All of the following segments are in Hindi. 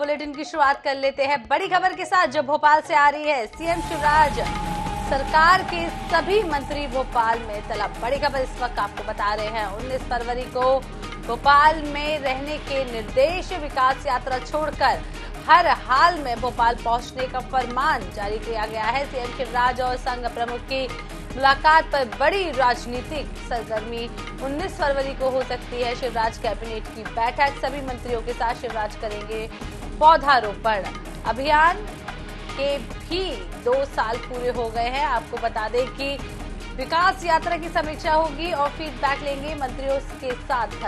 बुलेटिन की शुरुआत कर लेते हैं बड़ी खबर के साथ जो भोपाल से आ रही है। सीएम शिवराज सरकार के सभी मंत्री भोपाल में तलब। बड़ी खबर इस वक्त आपको बता रहे हैं 19 फरवरी को भोपाल में रहने के निर्देश, विकास यात्रा छोड़कर हर हाल में भोपाल पहुंचने का फरमान जारी किया गया है। सीएम शिवराज और संघ प्रमुख की मुलाकात पर बड़ी राजनीतिक सरगर्मी 19 फरवरी को हो सकती है। शिवराज कैबिनेट की बैठक, सभी मंत्रियों के साथ शिवराज करेंगे पौधारोपण। अभियान के भी 2 साल पूरे हो गए हैं। आपको बता दें कि विकास यात्रा की समीक्षा होगी और फीडबैक लेंगे मंत्रियों के साथ।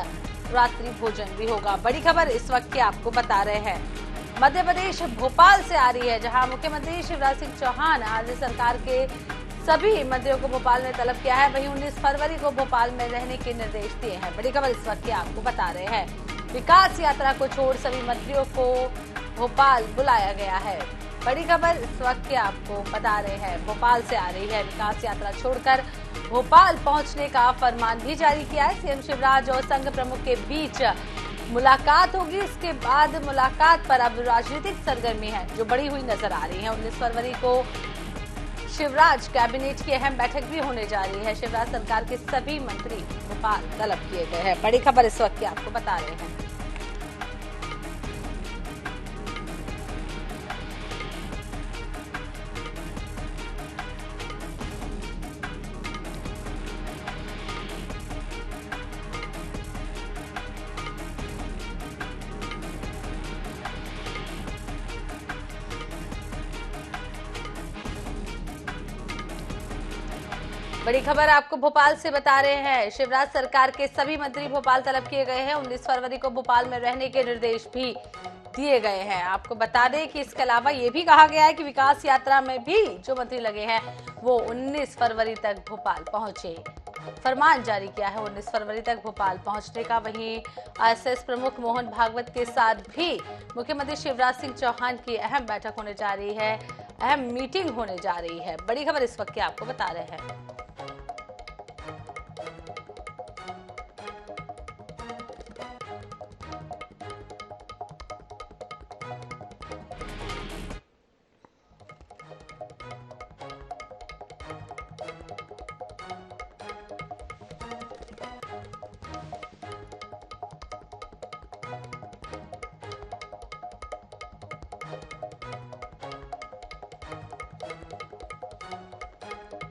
रात्रि भोजन भी होगा। बड़ी खबर इस वक्त की आपको बता रहे हैं मध्य प्रदेश भोपाल से आ रही है, जहां मुख्यमंत्री शिवराज सिंह चौहान आज सरकार के सभी मंत्रियों को भोपाल में तलब किया है। वहीं 19 फरवरी को भोपाल में रहने के निर्देश दिए हैं। बड़ी खबर इस वक्त की आपको बता रहे हैं विकास यात्रा को छोड़ सभी मंत्रियों को भोपाल बुलाया गया है। बड़ी खबर इस वक्त की आपको बता रहे हैं भोपाल से आ रही है। विकास यात्रा छोड़कर भोपाल पहुंचने का फरमान भी जारी किया है। सीएम शिवराज और संघ प्रमुख के बीच मुलाकात होगी। इसके बाद मुलाकात पर अब राजनीतिक सरगर्मी है जो बढ़ी हुई नजर आ रही है। 19 फरवरी को शिवराज कैबिनेट की अहम बैठक भी होने जा रही है। शिवराज सरकार के सभी मंत्री भोपाल तलब किए गए हैं। बड़ी खबर इस वक्त की आपको बता रहे हैं। बड़ी खबर आपको भोपाल से बता रहे हैं शिवराज सरकार के सभी मंत्री भोपाल तलब किए गए हैं। 19 फरवरी को भोपाल में रहने के निर्देश भी दिए गए हैं। आपको बता दें कि इसके अलावा ये भी कहा गया है कि विकास यात्रा में भी जो मंत्री लगे हैं वो 19 फरवरी तक भोपाल पहुंचे। फरमान जारी किया है 19 फरवरी तक भोपाल पहुंचने का। वहीं आरएसएस प्रमुख मोहन भागवत के साथ भी मुख्यमंत्री शिवराज सिंह चौहान की अहम बैठक होने जा रही है, अहम मीटिंग होने जा रही है। बड़ी खबर इस वक्त की आपको बता रहे हैं।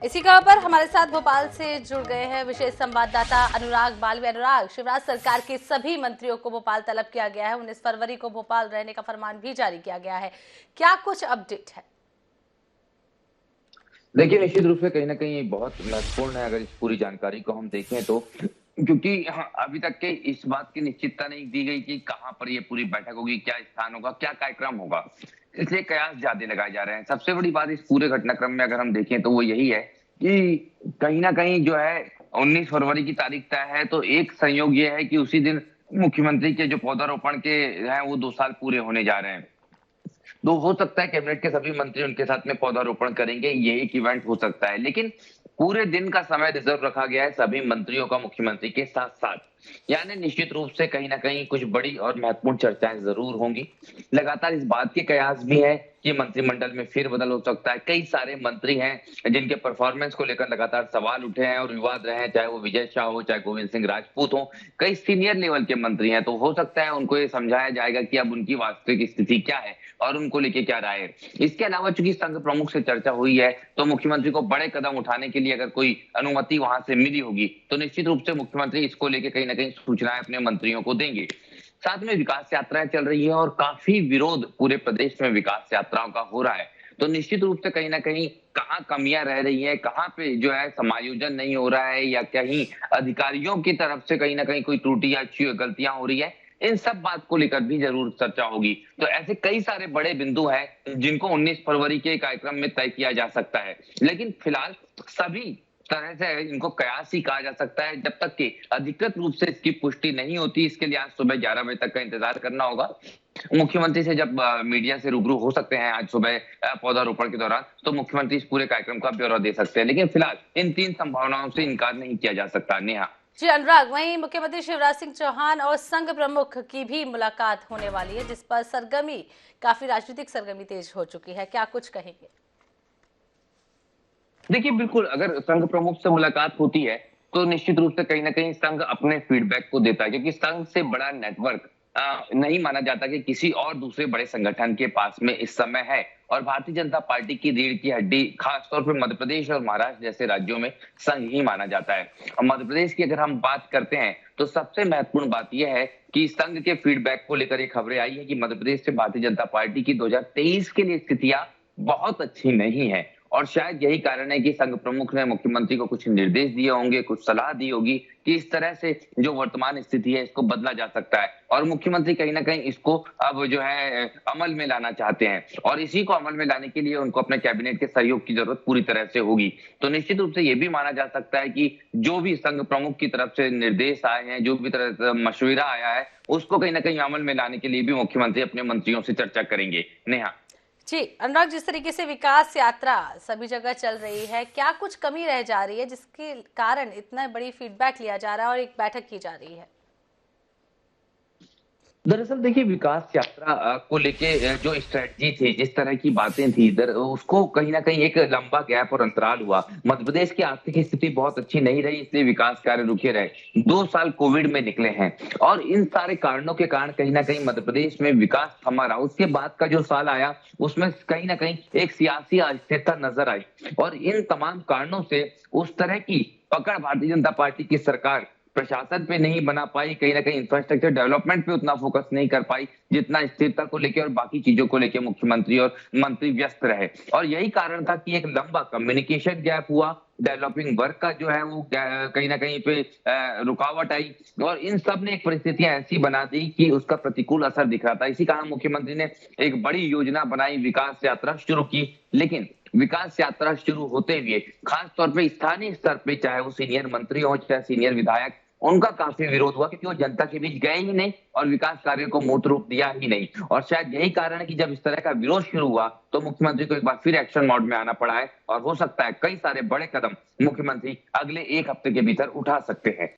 इसी खबर पर हमारे साथ भोपाल से जुड़ गए हैं विशेष संवाददाता अनुराग बालवे। अनुराग, शिवराज सरकार के सभी मंत्रियों को भोपाल तलब किया गया है। 19 फरवरी को भोपाल रहने का फरमान भी जारी किया गया है। क्या कुछ अपडेट है? देखिए, निश्चित रूप से कहीं ना कहीं बहुत महत्वपूर्ण है अगर इस पूरी जानकारी को हम देखें तो, क्योंकि अभी तक के इस बात की निश्चितता नहीं दी गई कि कहां पर ये पूरी बैठक होगी, क्या स्थान होगा, क्या कार्यक्रम होगा, इसलिए कयास ज्यादा लगाए जा रहे हैं। सबसे बड़ी बात इस पूरे घटनाक्रम में अगर हम देखें तो वो यही है कि कहीं ना कहीं जो है 19 फरवरी की तारीख तय है, तो एक संयोग ये है कि उसी दिन मुख्यमंत्री के जो पौधारोपण के हैं वो 2 साल पूरे होने जा रहे हैं। तो हो सकता है कैबिनेट के सभी मंत्री उनके साथ में पौधारोपण करेंगे, ये एक इवेंट हो सकता है। लेकिन पूरे दिन का समय रिजर्व रखा गया है सभी मंत्रियों का मुख्यमंत्री के साथ साथ, यानी निश्चित रूप से कहीं ना कहीं कुछ बड़ी और महत्वपूर्ण चर्चाएं जरूर होंगी। लगातार इस बात के कयास भी है कि मंत्रिमंडल में फेरबदल हो सकता है। कई सारे मंत्री हैं जिनके परफॉर्मेंस को लेकर लगातार सवाल उठे हैं और विवाद रहे हैं, चाहे वो विजय शाह हो, चाहे गोविंद सिंह राजपूत हो। कई सीनियर लेवल के मंत्री हैं, तो हो सकता है उनको ये समझाया जाएगा कि अब उनकी वास्तविक स्थिति क्या है और उनको लेके क्या राय है। इसके अलावा चूंकि संघ प्रमुख से चर्चा हुई है, तो मुख्यमंत्री को बड़े कदम उठाने के लिए अगर कोई अनुमति वहां से मिली होगी तो निश्चित रूप से मुख्यमंत्री इसको लेके कहीं ना कहीं सूचनाएं अपने मंत्रियों को देंगे। साथ में विकास यात्राएं चल रही है और काफी विरोध पूरे प्रदेश में विकास यात्राओं का हो रहा है, तो निश्चित रूप से कहीं ना कहीं कहाँ कमियां रह रही है, कहाँ पे जो है समायोजन नहीं हो रहा है, या कहीं अधिकारियों की तरफ से कहीं ना कहीं कोई त्रुटि या गलतियां हो रही है, इन सब बात को लेकर भी जरूर चर्चा होगी। तो ऐसे कई सारे बड़े बिंदु हैं जिनको 19 फरवरी के कार्यक्रम में तय किया जा सकता है। लेकिन फिलहाल सभी तरह से इनको कयास ही कहा जा सकता है, जब तक कि अधिकृत रूप से इसकी पुष्टि नहीं होती। इसके लिए आज सुबह 11 बजे तक का इंतजार करना होगा। मुख्यमंत्री से जब मीडिया से रूबरू हो सकते हैं आज सुबह पौधारोपण के दौरान, तो मुख्यमंत्री इस पूरे कार्यक्रम का ब्यौरा दे सकते हैं। लेकिन फिलहाल इन 3 संभावनाओं से इनकार नहीं किया जा सकता। नेहा। जी अनुराग, वहीं मुख्यमंत्री शिवराज सिंह चौहान और संघ प्रमुख की भी मुलाकात होने वाली है, जिस पर सरगर्मी काफी राजनीतिक सरगर्मी तेज हो चुकी है। क्या कुछ कहेंगे? देखिए, बिल्कुल अगर संघ प्रमुख से मुलाकात होती है तो निश्चित रूप से कहीं ना कहीं संघ अपने फीडबैक को देता है, क्योंकि संघ से बड़ा नेटवर्क नहीं माना जाता कि किसी और दूसरे बड़े संगठन के पास में इस समय है। और भारतीय जनता पार्टी की रीढ़ की हड्डी खासतौर पर मध्य प्रदेश और महाराष्ट्र जैसे राज्यों में संघ ही माना जाता है। और मध्य प्रदेश की अगर हम बात करते हैं तो सबसे महत्वपूर्ण बात यह है कि संघ के फीडबैक को लेकर ये खबरें आई है कि मध्य प्रदेश से भारतीय जनता पार्टी की 2023 के लिए स्थितियां बहुत अच्छी नहीं है। और शायद यही कारण है कि संघ प्रमुख ने मुख्यमंत्री को कुछ निर्देश दिए होंगे, कुछ सलाह दी होगी कि इस तरह से जो वर्तमान स्थिति है इसको बदला जा सकता है। और मुख्यमंत्री कहीं ना कहीं इसको अब जो है अमल में लाना चाहते हैं, और इसी को अमल में लाने के लिए उनको अपने कैबिनेट के सहयोग की जरूरत पूरी तरह से होगी। तो निश्चित रूप से ये भी माना जा सकता है कि जो भी संघ प्रमुख की तरफ से निर्देश आए हैं, जो भी तरह से मशविरा आया है, उसको कहीं ना कहीं अमल में लाने के लिए भी मुख्यमंत्री अपने मंत्रियों से चर्चा करेंगे। नेहा। जी अनुराग, जिस तरीके से विकास यात्रा सभी जगह चल रही है, क्या कुछ कमी रह जा रही है जिसके कारण इतना बड़ी फीडबैक लिया जा रहा है और एक बैठक की जा रही है? दरअसल देखिए, विकास यात्रा को लेके जो स्ट्रेटजी थी, जिस तरह की बातें थी, उसको कहीं ना कहीं एक लंबा गैप और अंतराल हुआ। मध्य प्रदेश की आर्थिक स्थिति बहुत अच्छी नहीं रही, इसलिए विकास कार्य रुके रहे। 2 साल कोविड में निकले हैं और इन सारे कारणों के कारण कहीं ना कहीं मध्य प्रदेश में विकास थमा रहा। उसके बाद का जो साल आया उसमें कहीं ना कहीं एक सियासी अस्थिरता नजर आई, और इन तमाम कारणों से उस तरह की पकड़ भारतीय जनता पार्टी की सरकार प्रशासन पे नहीं बना पाई, कहीं ना कहीं इंफ्रास्ट्रक्चर डेवलपमेंट पे उतना फोकस नहीं कर पाई जितना स्थिरता को लेकर और बाकी चीजों को लेकर मुख्यमंत्री और मंत्री व्यस्त रहे। और यही कारण था कि एक लंबा कम्युनिकेशन गैप हुआ, डेवलपिंग वर्क का जो है वो कहीं ना कहीं पे रुकावट आई, और इन सब ने एक परिस्थितियां ऐसी बना दी कि उसका प्रतिकूल असर दिख रहा था। इसी कारण मुख्यमंत्री ने एक बड़ी योजना बनाई, विकास यात्रा शुरू की। लेकिन विकास यात्रा शुरू होते हुए खास तौर पे स्थानीय स्तर पे, चाहे वो सीनियर मंत्री हो चाहे सीनियर विधायक, उनका काफी विरोध हुआ, क्योंकि वो जनता के बीच गए ही नहीं और विकास कार्य को मूर्त रूप दिया ही नहीं। और शायद यही कारण है कि जब इस तरह का विरोध शुरू हुआ तो मुख्यमंत्री को एक बार फिर एक्शन मोड में आना पड़ा है, और हो सकता है कई सारे बड़े कदम मुख्यमंत्री अगले 1 हफ्ते के भीतर उठा सकते हैं।